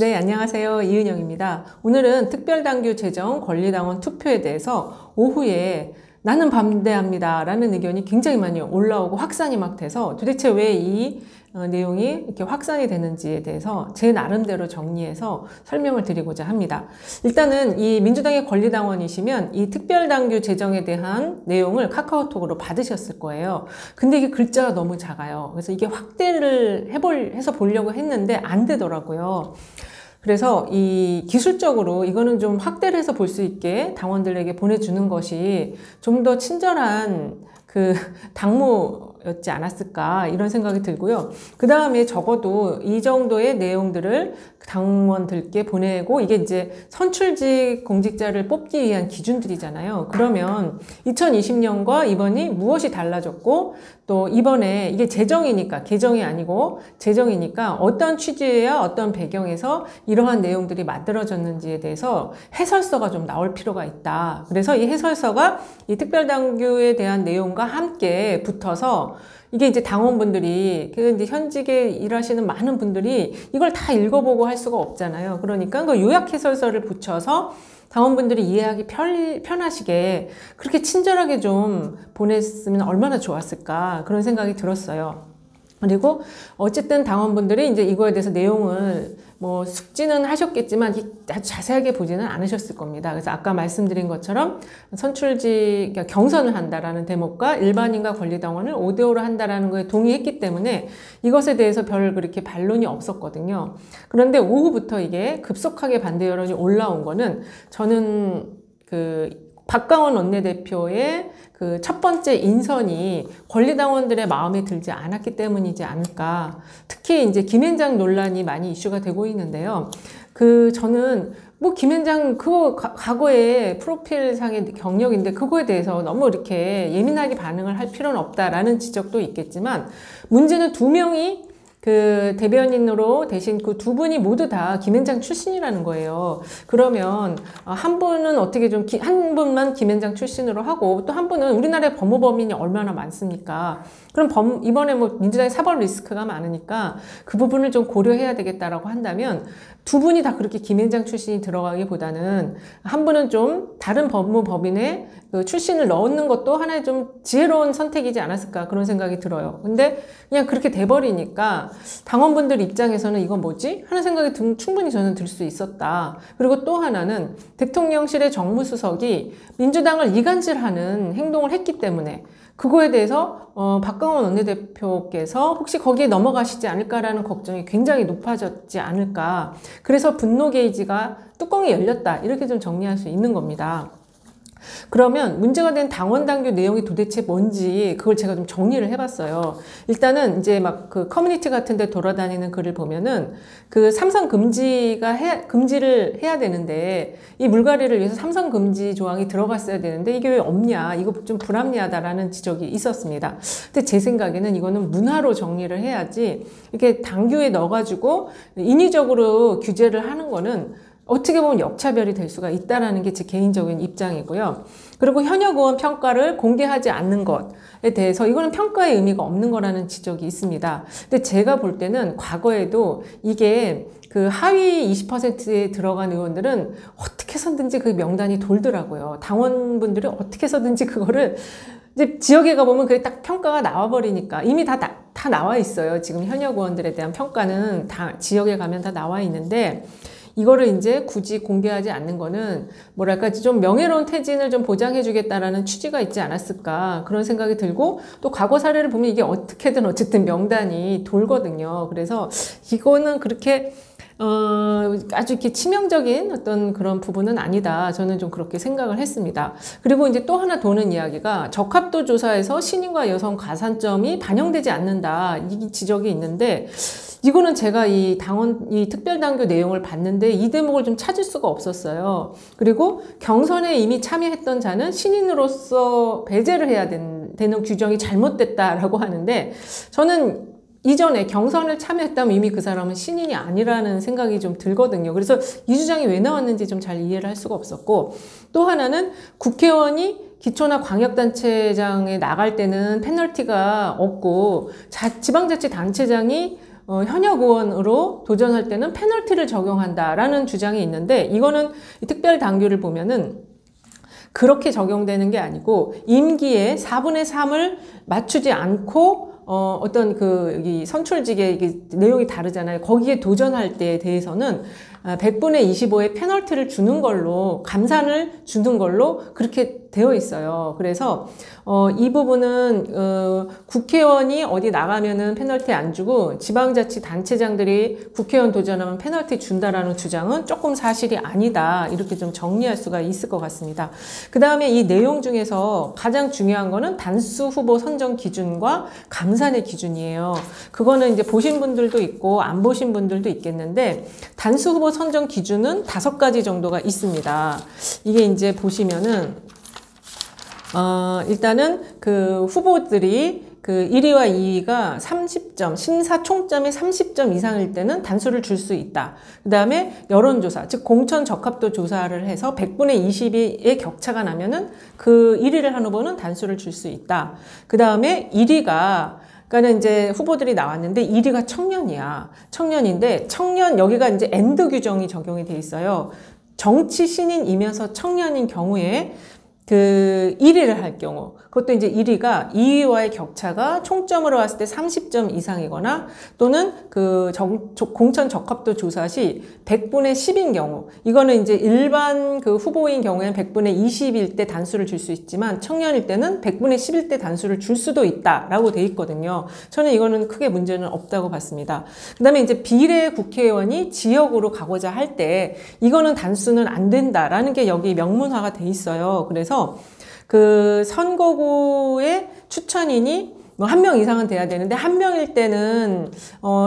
네, 안녕하세요. 이은영입니다. 오늘은 특별당규 제정 권리당원 투표에 대해서 오후에 나는 반대합니다 라는 의견이 굉장히 많이 올라오고 확산이 막 돼서 도대체 왜 이 내용이 이렇게 확산이 되는지에 대해서 제 나름대로 정리해서 설명을 드리고자 합니다. 일단은 이 민주당의 권리당원이시면 이 특별당규 제정에 대한 내용을 카카오톡으로 받으셨을 거예요. 근데 이게 글자가 너무 작아요. 그래서 이게 확대를 해서 보려고 했는데 안 되더라고요. 그래서 이 기술적으로 이거는 좀 확대를 해서 볼 수 있게 당원들에게 보내주는 것이 좀 더 친절한 그 당무였지 않았을까 이런 생각이 들고요. 그 다음에 적어도 이 정도의 내용들을 당원들께 보내고 이게 이제 선출직 공직자를 뽑기 위한 기준들이잖아요. 그러면 2020년과 이번이 무엇이 달라졌고 또 이번에 이게 제정이니까 개정이 아니고 제정이니까 어떤 취지야 어떤 배경에서 이러한 내용들이 만들어졌는지에 대해서 해설서가 좀 나올 필요가 있다. 그래서 이 해설서가 이 특별당규에 대한 내용과 함께 붙어서 이게 이제 당원분들이, 이제 현직에 일하시는 많은 분들이 이걸 다 읽어보고 할 수가 없잖아요. 그러니까 그 요약해설서를 붙여서 당원분들이 이해하기 편하시게 그렇게 친절하게 좀 보냈으면 얼마나 좋았을까 그런 생각이 들었어요. 그리고 어쨌든 당원분들이 이제 이거에 대해서 내용을 뭐 숙지는 하셨겠지만 아주 자세하게 보지는 않으셨을 겁니다. 그래서 아까 말씀드린 것처럼 선출직 경선을 한다라는 대목과 일반인과 권리당원을 5대5로 한다라는 거에 동의했기 때문에 이것에 대해서 별 그렇게 반론이 없었거든요. 그런데 오후부터 이게 급속하게 반대 여론이 올라온 거는 저는 박강원 원내대표의 그 첫 번째 인선이 권리당원들의 마음에 들지 않았기 때문이지 않을까. 특히 이제 김앤장 논란이 많이 이슈가 되고 있는데요. 저는 뭐 김앤장 그거 과거의 프로필상의 경력인데 그거에 대해서 너무 이렇게 예민하게 반응을 할 필요는 없다라는 지적도 있겠지만 문제는 두 명이 대변인으로 대신 그 두 분이 모두 다 김앤장 출신이라는 거예요. 그러면 한 분은 어떻게 한 분만 김앤장 출신으로 하고 또 한 분은 우리나라의 법무법인이 얼마나 많습니까? 그럼 이번에 뭐 민주당의 사법 리스크가 많으니까 그 부분을 좀 고려해야 되겠다라고 한다면 두 분이 다 그렇게 김앤장 출신이 들어가기보다는 한 분은 좀 다른 법무법인의 그 출신을 넣는 것도 하나의 좀 지혜로운 선택이지 않았을까 그런 생각이 들어요. 근데 그냥 그렇게 돼버리니까 당원분들 입장에서는 이건 뭐지? 하는 생각이 충분히 저는 들 수 있었다. 그리고 또 하나는 대통령실의 정무수석이 민주당을 이간질하는 행동을 했기 때문에 그거에 대해서 박강원 원내대표께서 혹시 거기에 넘어가시지 않을까라는 걱정이 굉장히 높아졌지 않을까. 그래서 분노 게이지가 뚜껑이 열렸다. 이렇게 좀 정리할 수 있는 겁니다. 그러면 문제가 된 당원당규 내용이 도대체 뭔지 그걸 제가 좀 정리를 해봤어요. 일단은 이제 막 그 커뮤니티 같은 데 돌아다니는 글을 보면은 그 삼성 금지를 해야 되는데 이 물갈이를 위해서 삼성 금지 조항이 들어갔어야 되는데 이게 왜 없냐, 이거 좀 불합리하다라는 지적이 있었습니다. 근데 제 생각에는 이거는 문화로 정리를 해야지 이렇게 당규에 넣어가지고 인위적으로 규제를 하는 거는 어떻게 보면 역차별이 될 수가 있다는 게 제 개인적인 입장이고요. 그리고 현역 의원 평가를 공개하지 않는 것에 대해서 이거는 평가의 의미가 없는 거라는 지적이 있습니다. 근데 제가 볼 때는 과거에도 이게 그 하위 20%에 들어간 의원들은 어떻게 해서든지 그 명단이 돌더라고요. 당원분들이 어떻게 해서든지 그거를 이제 지역에 가보면 그게 딱 평가가 나와버리니까 이미 다 나와 있어요. 지금 현역 의원들에 대한 평가는 다 지역에 가면 다 나와 있는데 이거를 이제 굳이 공개하지 않는 거는 뭐랄까 좀 명예로운 퇴진을 좀 보장해 주겠다라는 취지가 있지 않았을까 그런 생각이 들고 또 과거 사례를 보면 이게 어떻게든 어쨌든 명단이 돌거든요. 그래서 이거는 그렇게 아주 이렇게 치명적인 어떤 그런 부분은 아니다. 저는 좀 그렇게 생각을 했습니다. 그리고 이제 또 하나 도는 이야기가 적합도 조사에서 신인과 여성 가산점이 반영되지 않는다. 이 지적이 있는데 이거는 제가 이 특별당규 내용을 봤는데 이 대목을 좀 찾을 수가 없었어요. 그리고 경선에 이미 참여했던 자는 신인으로서 배제를 해야 되는 규정이 잘못됐다라고 하는데 저는 이전에 경선을 참여했다면 이미 그 사람은 신인이 아니라는 생각이 좀 들거든요. 그래서 이 주장이 왜 나왔는지 좀 잘 이해를 할 수가 없었고 또 하나는 국회의원이 기초나 광역단체장에 나갈 때는 페널티가 없고 지방자치단체장이 현역 의원으로 도전할 때는 페널티를 적용한다라는 주장이 있는데, 이거는 이 특별 당규를 보면은 그렇게 적용되는 게 아니고, 임기의 4분의 3을 맞추지 않고 어떤 이 선출직의 이게 내용이 다르잖아요. 거기에 도전할 때에 대해서는 100분의 25의 페널티를 주는 걸로, 감산을 주는 걸로 그렇게 되어 있어요. 그래서 이 부분은 국회의원이 어디 나가면은 페널티 안 주고 지방자치단체장들이 국회의원 도전하면 페널티 준다라는 주장은 조금 사실이 아니다, 이렇게 좀 정리할 수가 있을 것 같습니다. 그 다음에 이 내용 중에서 가장 중요한 거는 단수 후보 선정 기준과 감산의 기준이에요. 그거는 이제 보신 분들도 있고 안 보신 분들도 있겠는데, 단수 후보 선정 기준은 5가지 정도가 있습니다. 이게 이제 보시면은 일단은 그 후보들이 그 1위와 2위가 30점, 심사 총점이 30점 이상일 때는 단수를 줄 수 있다. 그 다음에 여론조사, 즉 공천 적합도 조사를 해서 100분의 20의 격차가 나면은 그 1위를 한 후보는 단수를 줄 수 있다. 그 다음에 1위가, 그러니까 이제 후보들이 나왔는데 1위가 청년이야. 청년인데, 청년, 여기가 이제 엔드 규정이 적용이 돼 있어요. 정치 신인이면서 청년인 경우에 그 1위를 할 경우, 그것도 이제 1위가 2위와의 격차가 총점으로 봤을 때 30점 이상이거나, 또는 그 공천 적합도 조사 시 100분의 10인 경우, 이거는 이제 일반 그 후보인 경우에는 100분의 20일 때 단수를 줄 수 있지만, 청년일 때는 100분의 10일 때 단수를 줄 수도 있다라고 돼 있거든요. 저는 이거는 크게 문제는 없다고 봤습니다. 그 다음에 이제 비례 국회의원이 지역으로 가고자 할 때 이거는 단수는 안 된다라는 게 여기 명문화가 돼 있어요. 그래서 그 선거구의 추천인이 뭐 1명 이상은 돼야 되는데, 1명일 때는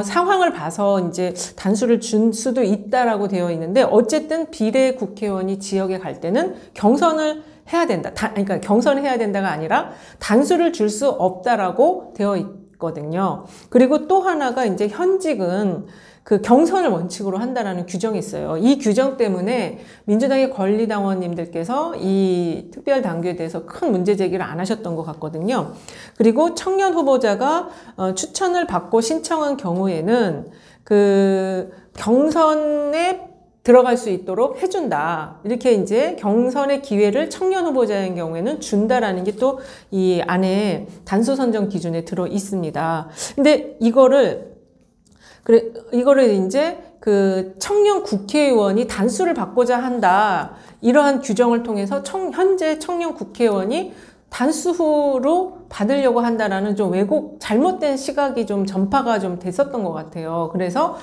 상황을 봐서 이제 단수를 준 수도 있다라고 되어 있는데, 어쨌든 비례 국회의원이 지역에 갈 때는 경선을 해야 된다. 그러니까 경선을 해야 된다가 아니라 단수를 줄 수 없다라고 되어 있거든요. 그리고 또 하나가 이제 현직은 그 경선을 원칙으로 한다라는 규정이 있어요. 이 규정 때문에 민주당의 권리당원님들께서 이 특별 당규에 대해서 큰 문제 제기를 안 하셨던 것 같거든요. 그리고 청년 후보자가 추천을 받고 신청한 경우에는 그 경선에 들어갈 수 있도록 해준다. 이렇게 이제 경선의 기회를 청년 후보자인 경우에는 준다라는 게 또 이 안에 단수 선정 기준에 들어 있습니다. 근데 이거를 이제 그 청년 국회의원이 단수를 받고자 한다, 이러한 규정을 통해서 현재 청년 국회의원이 단수로 받으려고 한다라는 좀 잘못된 시각이 좀 전파가 좀 됐었던 것 같아요. 그래서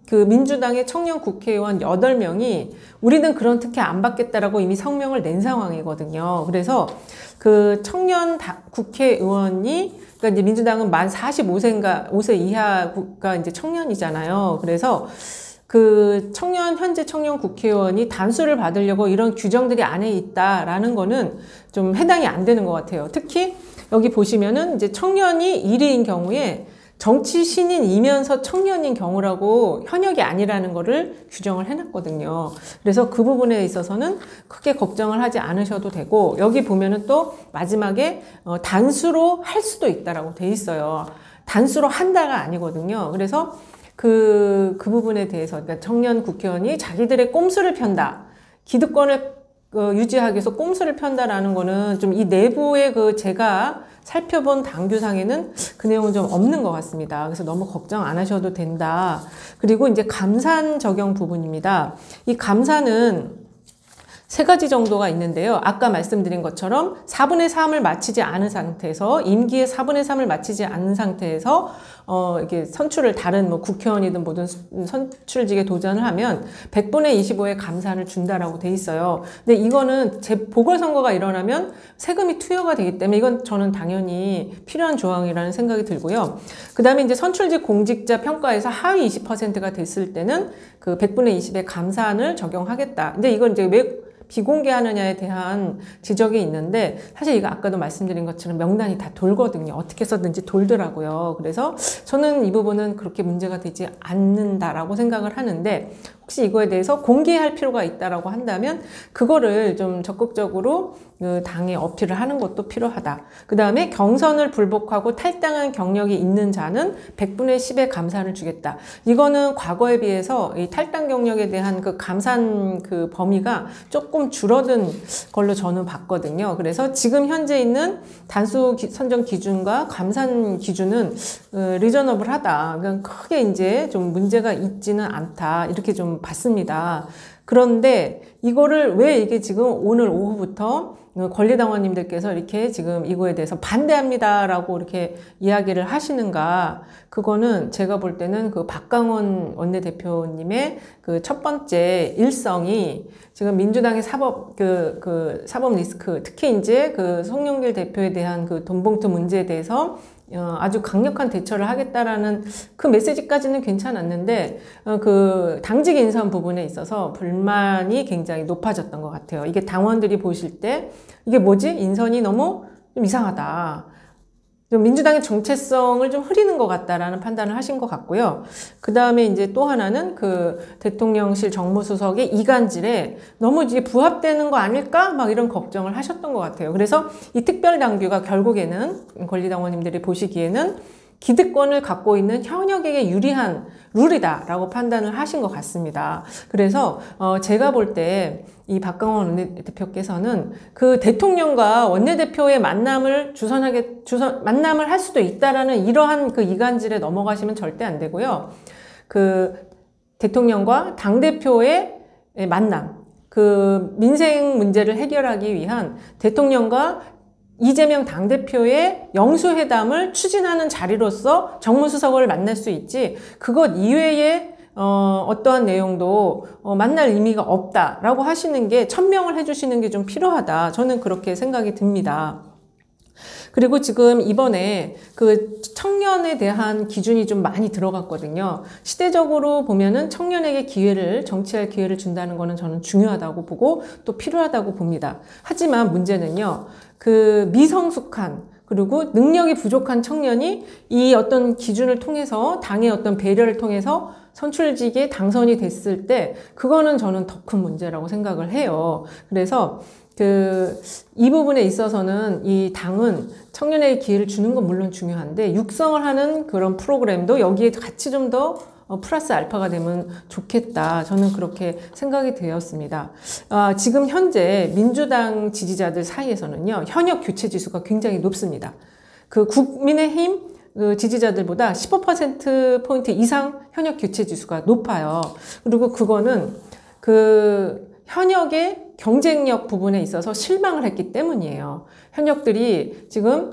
그 민주당의 청년 국회의원 8명이 우리는 그런 특혜 안 받겠다라고 이미 성명을 낸 상황이거든요. 그래서 그 청년 국회의원이, 그러니까 이제 민주당은 만 5세 이하가 이제 청년이잖아요. 그래서 그 현재 청년 국회의원이 단수를 받으려고 이런 규정들이 안에 있다라는 거는 좀 해당이 안 되는 것 같아요. 특히 여기 보시면은 이제 청년이 1위인 경우에 정치 신인이면서 청년인 경우라고 현역이 아니라는 거를 규정을 해놨거든요. 그래서 그 부분에 있어서는 크게 걱정을 하지 않으셔도 되고, 여기 보면은 또 마지막에 단수로 할 수도 있다라고 돼 있어요. 단수로 한다가 아니거든요. 그래서 그 부분에 대해서, 그러니까 청년 국회의원이 자기들의 꼼수를 편다, 기득권을 유지하기 위해서 꼼수를 편다라는 거는 좀 이 내부의 제가 살펴본 당규상에는 그 내용은 좀 없는 것 같습니다. 그래서 너무 걱정 안 하셔도 된다. 그리고 이제 감산 적용 부분입니다. 이 감산은 3가지 정도가 있는데요. 아까 말씀드린 것처럼 4분의 3을 마치지 않은 상태에서, 임기의 4분의 3을 마치지 않은 상태에서 이렇게 선출을, 다른 뭐 국회의원이든 모든 선출직에 도전을 하면 100분의 25의 감산을 준다라고 돼 있어요. 근데 이거는 보궐선거가 일어나면 세금이 투여가 되기 때문에 이건 저는 당연히 필요한 조항이라는 생각이 들고요. 그 다음에 이제 선출직 공직자 평가에서 하위 20%가 됐을 때는 그 100분의 20의 감산을 적용하겠다. 근데 이건 이제 왜 비공개하느냐에 대한 지적이 있는데, 사실 이거 아까도 말씀드린 것처럼 명단이 다 돌거든요. 어떻게 써든지 돌더라고요. 그래서 저는 이 부분은 그렇게 문제가 되지 않는다라고 생각을 하는데, 혹시 이거에 대해서 공개할 필요가 있다라고 한다면 그거를 좀 적극적으로 그 당에 어필을 하는 것도 필요하다. 그 다음에 경선을 불복하고 탈당한 경력이 있는 자는 100분의 10의 감산을 주겠다. 이거는 과거에 비해서 이 탈당 경력에 대한 그 감산 그 범위가 조금 줄어든 걸로 저는 봤거든요. 그래서 지금 현재 있는 단수 선정 기준과 감산 기준은 리저너블하다. 그냥 크게 이제 좀 문제가 있지는 않다. 이렇게 좀 봤습니다. 그런데 이거를 왜 이게 지금 오늘 오후부터 권리당원님들께서 이렇게 지금 이거에 대해서 반대합니다라고 이렇게 이야기를 하시는가? 그거는 제가 볼 때는 그 박강원 원내대표님의 그 첫 번째 일성이 지금 민주당의 사법 사법 리스크, 특히 이제 그 송영길 대표에 대한 그 돈봉투 문제에 대해서 아주 강력한 대처를 하겠다라는 그 메시지까지는 괜찮았는데 그 당직 인선 부분에 있어서 불만이 굉장히 높아졌던 것 같아요. 이게 당원들이 보실 때 이게 뭐지? 인선이 너무 좀 이상하다. 좀 민주당의 정체성을 좀 흐리는 것 같다라는 판단을 하신 것 같고요. 그 다음에 이제 또 하나는 그 대통령실 정무수석의 이간질에 너무 이게 부합되는 거 아닐까? 막 이런 걱정을 하셨던 것 같아요. 그래서 이 특별당규가 결국에는 권리당원님들이 보시기에는 기득권을 갖고 있는 현역에게 유리한 룰이다라고 판단을 하신 것 같습니다. 그래서 제가 볼 때 이 박강원 원내대표께서는 그 대통령과 원내대표의 만남을 만남을 할 수도 있다라는 이러한 그 이간질에 넘어가시면 절대 안 되고요. 그 대통령과 당대표의 만남, 그 민생 문제를 해결하기 위한 대통령과 이재명 당대표의 영수회담을 추진하는 자리로서 정무수석을 만날 수 있지 그것 이외에 어떠한 내용도 만날 의미가 없다라고 하시는 게 천명을 해주시는 게 좀 필요하다. 저는 그렇게 생각이 듭니다. 그리고 지금 이번에 그 청년에 대한 기준이 좀 많이 들어갔거든요. 시대적으로 보면은 청년에게 정치할 기회를 준다는 거는 저는 중요하다고 보고 또 필요하다고 봅니다. 하지만 문제는요, 그 미성숙한 그리고 능력이 부족한 청년이 이 어떤 기준을 통해서 당의 어떤 배려를 통해서 선출직에 당선이 됐을 때 그거는 저는 더 큰 문제라고 생각을 해요. 그래서 이 부분에 있어서는 이 당은 청년에게 기회를 주는 건 물론 중요한데 육성을 하는 그런 프로그램도 여기에 같이 좀 더 플러스 알파가 되면 좋겠다. 저는 그렇게 생각이 되었습니다. 지금 현재 민주당 지지자들 사이에서는요, 현역 교체 지수가 굉장히 높습니다. 그 국민의힘 지지자들보다 15%포인트 이상 현역 교체 지수가 높아요. 그리고 그거는 그 현역의 경쟁력 부분에 있어서 실망을 했기 때문이에요. 현역들이 지금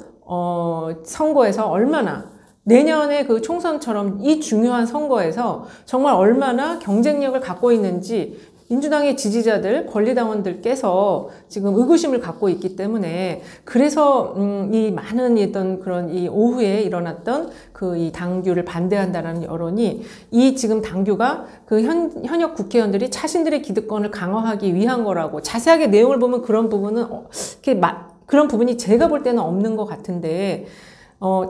선거에서 얼마나 내년에 그 총선처럼 이 중요한 선거에서 정말 얼마나 경쟁력을 갖고 있는지 민주당의 지지자들, 권리당원들께서 지금 의구심을 갖고 있기 때문에 그래서 이 많은 어떤 그런 이 오후에 일어났던 그 이 당규를 반대한다라는 여론이 이 지금 당규가 그 현역 국회의원들이 자신들의 기득권을 강화하기 위한 거라고 자세하게 내용을 보면 그런 부분은 그런 부분이 제가 볼 때는 없는 것 같은데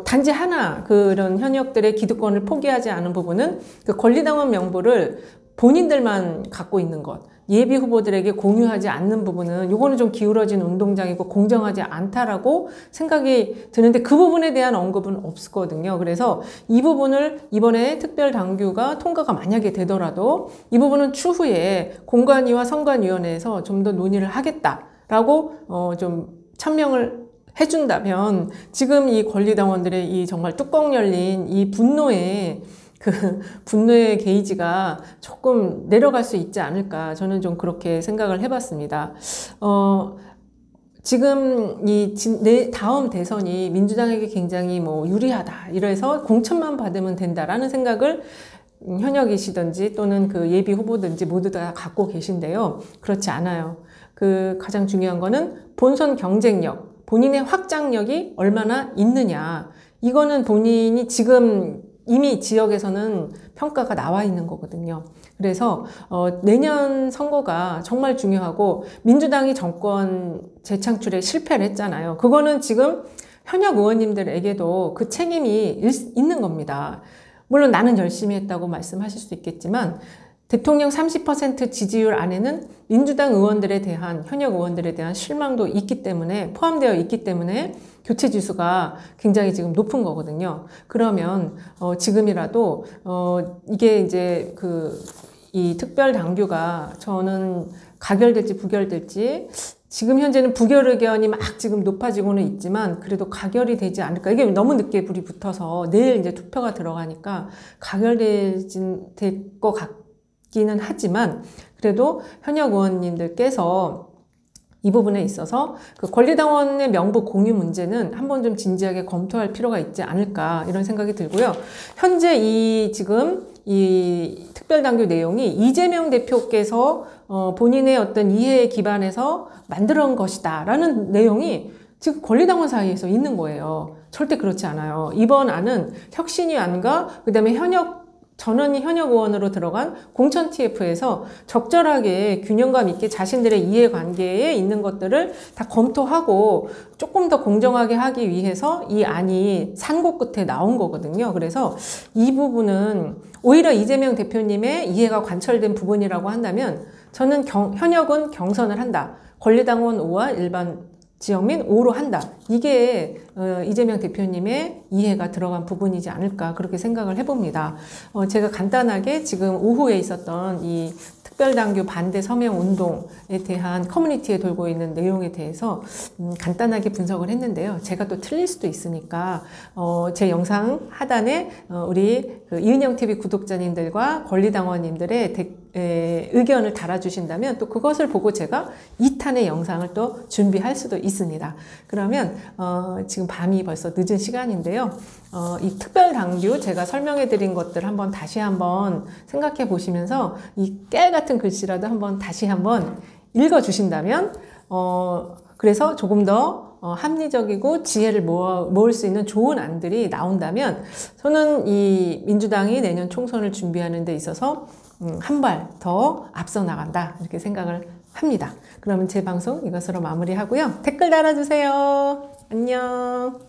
단지 하나 그런 현역들의 기득권을 포기하지 않은 부분은 그 권리당원 명부를 본인들만 갖고 있는 것, 예비 후보들에게 공유하지 않는 부분은 요거는 좀 기울어진 운동장이고 공정하지 않다라고 생각이 드는데 그 부분에 대한 언급은 없었거든요. 그래서 이 부분을 이번에 특별당규가 통과가 만약에 되더라도 이 부분은 추후에 공관위와 선관위원회에서 좀 더 논의를 하겠다라고 좀 천명을 해준다면 지금 이 권리당원들의 이 정말 뚜껑 열린 이 분노의 게이지가 조금 내려갈 수 있지 않을까. 저는 좀 그렇게 생각을 해봤습니다. 지금 다음 대선이 민주당에게 굉장히 유리하다. 이래서 공천만 받으면 된다라는 생각을 현역이시든지 또는 그 예비 후보든지 모두 다 갖고 계신데요. 그렇지 않아요. 가장 중요한 거는 본선 경쟁력, 본인의 확장력이 얼마나 있느냐. 이거는 본인이 지금 이미 지역에서는 평가가 나와 있는 거거든요. 그래서 내년 선거가 정말 중요하고 민주당이 정권 재창출에 실패를 했잖아요. 그거는 지금 현역 의원님들에게도 그 책임이 있는 겁니다. 물론 나는 열심히 했다고 말씀하실 수 있겠지만 대통령 30% 지지율 안에는 민주당 의원들에 대한, 현역 의원들에 대한 실망도 있기 때문에, 포함되어 있기 때문에 교체 지수가 굉장히 지금 높은 거거든요. 그러면, 지금이라도, 이게 이제 이 특별 당규가 저는 가결될지 부결될지, 지금 현재는 부결 의견이 막 지금 높아지고는 있지만 그래도 가결이 되지 않을까. 이게 너무 늦게 불이 붙어서 내일 이제 투표가 들어가니까 가결될 것 같기는 하지만 그래도 현역 의원님들께서 이 부분에 있어서 그 권리당원의 명부 공유 문제는 한번 좀 진지하게 검토할 필요가 있지 않을까 이런 생각이 들고요. 현재 지금 이 특별당규 내용이 이재명 대표께서 본인의 어떤 이해에 기반해서 만들어 온 것이다 라는 내용이 지금 권리당원 사이에서 있는 거예요. 절대 그렇지 않아요. 이번 안은 혁신위안과 그다음에 전원이 현역 의원으로 들어간 공천 TF에서 적절하게 균형감 있게 자신들의 이해관계에 있는 것들을 다 검토하고 조금 더 공정하게 하기 위해서 이 안이 산고 끝에 나온 거거든요. 그래서 이 부분은 오히려 이재명 대표님의 이해가 관철된 부분이라고 한다면 저는 현역은 경선을 한다. 권리당원 5와 일반 지역민 5로 한다. 이게 이재명 대표님의 이해가 들어간 부분이지 않을까 그렇게 생각을 해봅니다. 제가 간단하게 지금 오후에 있었던 이 특별당규 반대 서명 운동에 대한 커뮤니티에 돌고 있는 내용에 대해서 간단하게 분석을 했는데요. 제가 또 틀릴 수도 있으니까 제 영상 하단에 우리 이은영TV 구독자님들과 권리당원님들의 의견을 달아주신다면 또 그것을 보고 제가 2탄의 영상을 또 준비할 수도 있습니다. 그러면 지금 밤이 벌써 늦은 시간인데요. 이 특별당규 제가 설명해 드린 것들 다시 한번 생각해 보시면서 이 깨알 같은 글씨라도 다시 한번 읽어 주신다면 그래서 조금 더 합리적이고 지혜를 모을 수 있는 좋은 안들이 나온다면 저는 이 민주당이 내년 총선을 준비하는 데 있어서 한 발 더 앞서 나간다 이렇게 생각을 합니다. 그러면 제 방송 이것으로 마무리하고요. 댓글 달아주세요. 안녕.